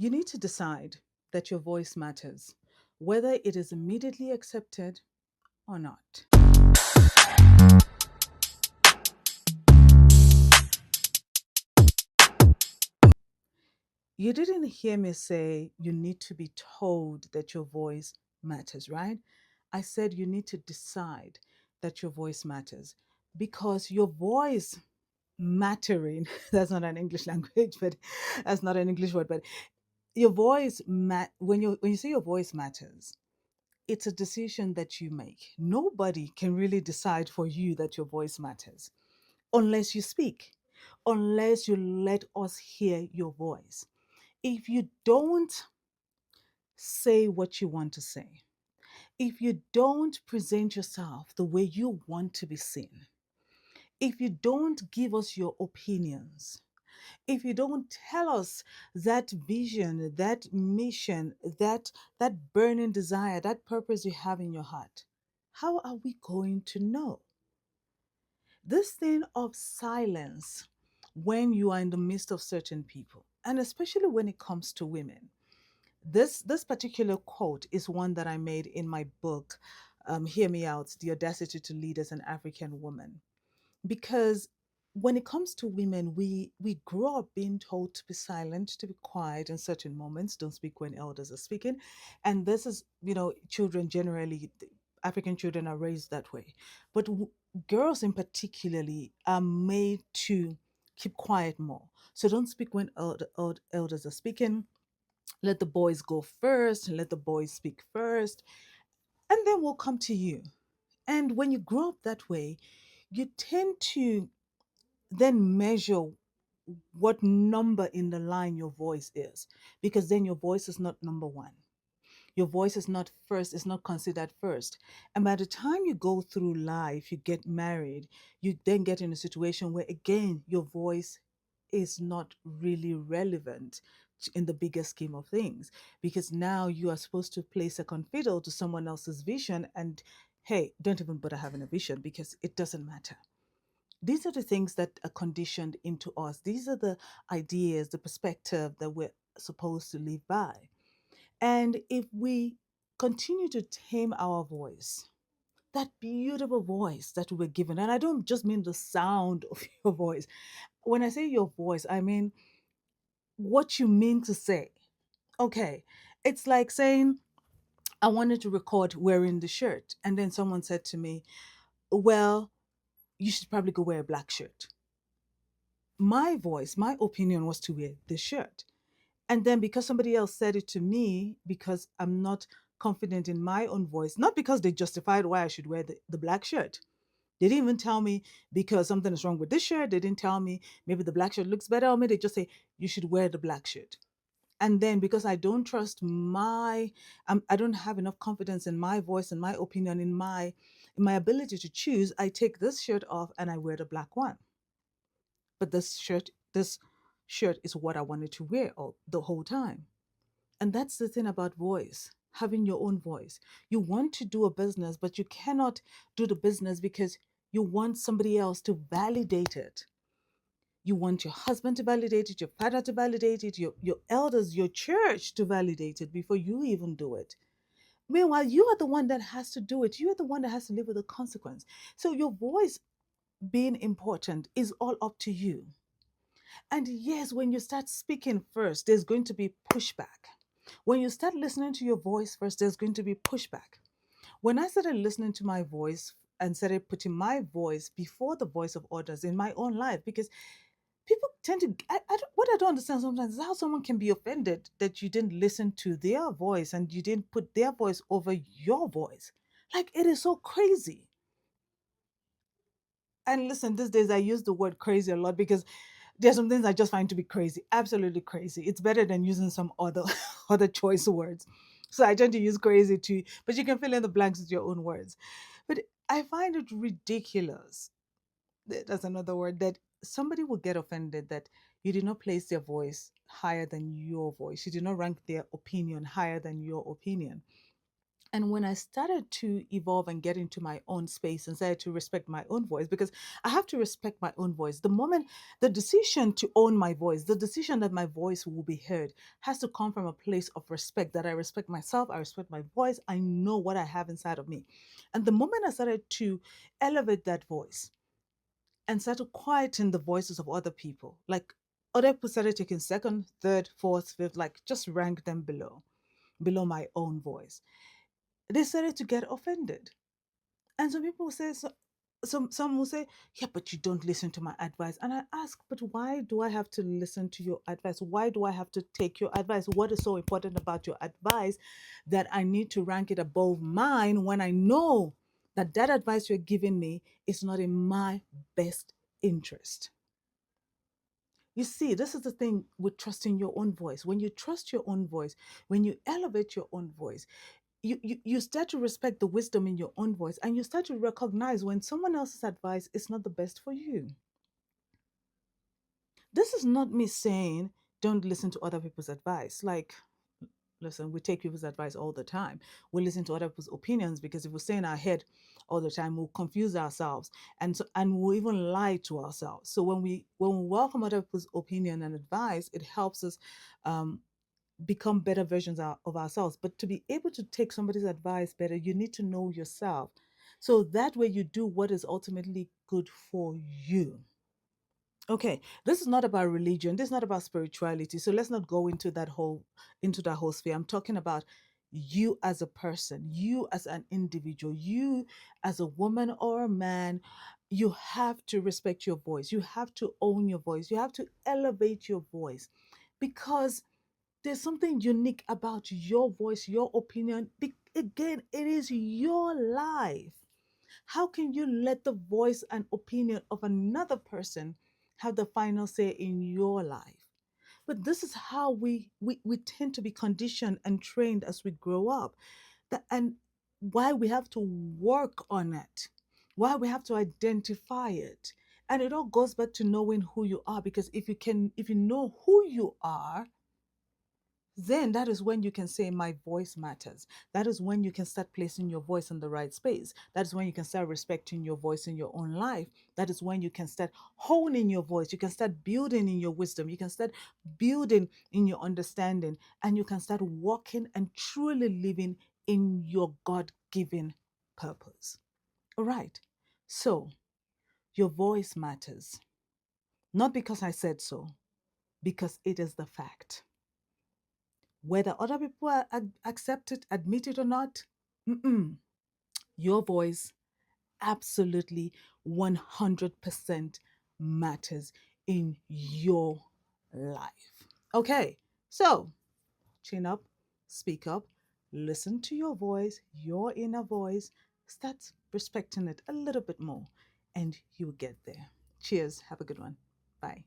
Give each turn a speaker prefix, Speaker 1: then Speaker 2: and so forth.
Speaker 1: You need to decide that your voice matters, whether it is immediately accepted or not. You didn't hear me say you need to be told that your voice matters, right? I said you need to decide that your voice matters because your voice mattering, that's not an English language, but that's not an English word, but your voice, when you say your voice matters, it's a decision that you make. Nobody can really decide for you that your voice matters unless you speak, unless you let us hear your voice. If you don't say what you want to say, if you don't present yourself the way you want to be seen, if you don't give us your opinions, if you don't tell us that vision, that mission, that burning desire, that purpose you have in your heart, how are we going to know? This thing of silence when you are in the midst of certain people, and especially when it comes to women. This particular quote is one that I made in my book, Hear Me Out: The Audacity to Lead as an African Woman. Because when it comes to women, we grow up being told to be silent, to be quiet in certain moments, don't speak when elders are speaking. And this is, children generally, African children are raised that way. But girls in particularly are made to keep quiet more. So don't speak when elders are speaking. Let the boys go first, let the boys speak first, and then we'll come to you. And when you grow up that way, you tend to then measure what number in the line your voice is, because then your voice is not number one. Your voice is not first, it's not considered first. And by the time you go through life, you get married, you then get in a situation where, again, your voice is not really relevant in the bigger scheme of things, because now you are supposed to play second fiddle to someone else's vision. And hey, don't even bother having a vision because it doesn't matter. These are the things that are conditioned into us. These are the ideas, the perspective that we're supposed to live by. And if we continue to tame our voice, that beautiful voice that we were given, and I don't just mean the sound of your voice. When I say your voice, I mean what you mean to say. Okay, it's like saying, I wanted to record wearing the shirt, and then someone said to me, well, you should probably go wear a black shirt. My voice, my opinion was to wear this shirt. And then because somebody else said it to me, because I'm not confident in my own voice, not because they justified why I should wear the black shirt. They didn't even tell me because something is wrong with this shirt. They didn't tell me maybe the black shirt looks better on me. They just say, you should wear the black shirt. And then because I don't trust I don't have enough confidence in my voice and my opinion, in my ability to choose, I take this shirt off and I wear the black one. But this shirt is what I wanted to wear all the whole time. And that's the thing about voice, having your own voice. You want to do a business, but you cannot do the business because you want somebody else to validate it. You want your husband to validate it, your father to validate it, your elders, your church to validate it before you even do it. Meanwhile, you are the one that has to do it. You are the one that has to live with the consequence. So your voice being important is all up to you. And yes, when you start speaking first, there's going to be pushback. When you start listening to your voice first, there's going to be pushback. When I started listening to my voice and started putting my voice before the voice of others in my own life, because people tend to, what I don't understand sometimes is how someone can be offended that you didn't listen to their voice and you didn't put their voice over your voice. Like, it is so crazy. And listen, these days I use the word crazy a lot because there's some things I just find to be crazy, absolutely crazy. It's better than using some other other choice words. So I tend to use crazy too, but you can fill in the blanks with your own words. But I find it ridiculous. That's another word, that somebody will get offended that you did not place their voice higher than your voice. You did not rank their opinion higher than your opinion. And when I started to evolve and get into my own space and started to respect my own voice, because I have to respect my own voice, the moment the decision to own my voice, the decision that my voice will be heard, has to come from a place of respect, that I respect myself, I respect my voice, I know what I have inside of me. And the moment I started to elevate that voice and start to quieten the voices of other people, like other people started taking second, third, fourth, fifth, like just rank them below my own voice, they started to get offended. And some people say, so, some will say, yeah, but you don't listen to my advice. And I ask, but why do I have to listen to your advice? Why do I have to take your advice? What is so important about your advice that I need to rank it above mine when I know that that advice you're giving me is not in my best interest? You see, this is the thing with trusting your own voice. When you trust your own voice, when you elevate your own voice, you start to respect the wisdom in your own voice, and you start to recognize when someone else's advice is not the best for you. This is not me saying don't listen to other people's advice. Like, listen, we take people's advice all the time. We listen to other people's opinions, because if we stay in our head all the time, we'll confuse ourselves, and we'll even lie to ourselves. So when we welcome other people's opinion and advice, it helps us um, become better versions of ourselves. But to be able to take somebody's advice better, you need to know yourself. So that way you do what is ultimately good for you. Okay, this is not about religion. This is not about spirituality. So let's not go into that whole sphere. I'm talking about you as a person, you as an individual, you as a woman or a man. You have to respect your voice. You have to own your voice. You have to elevate your voice, because there's something unique about your voice, your opinion. Again, it is your life. How can you let the voice and opinion of another person have the final say in your life? But this is how we tend to be conditioned and trained as we grow up. And why we have to work on it, why we have to identify it. And it all goes back to knowing who you are, because if you know who you are, then that is when you can say my voice matters. That is when you can start placing your voice in the right space. That is when you can start respecting your voice in your own life. That is when you can start honing your voice. You can start building in your wisdom. You can start building in your understanding, and you can start walking and truly living in your God-given purpose. All right. So your voice matters, not because I said so, because it is the fact. Whether other people accept it, admit it or not, mm-mm, your voice absolutely 100% matters in your life. Okay, so chin up, speak up, listen to your voice, your inner voice, start respecting it a little bit more, and you'll get there. Cheers. Have a good one. Bye.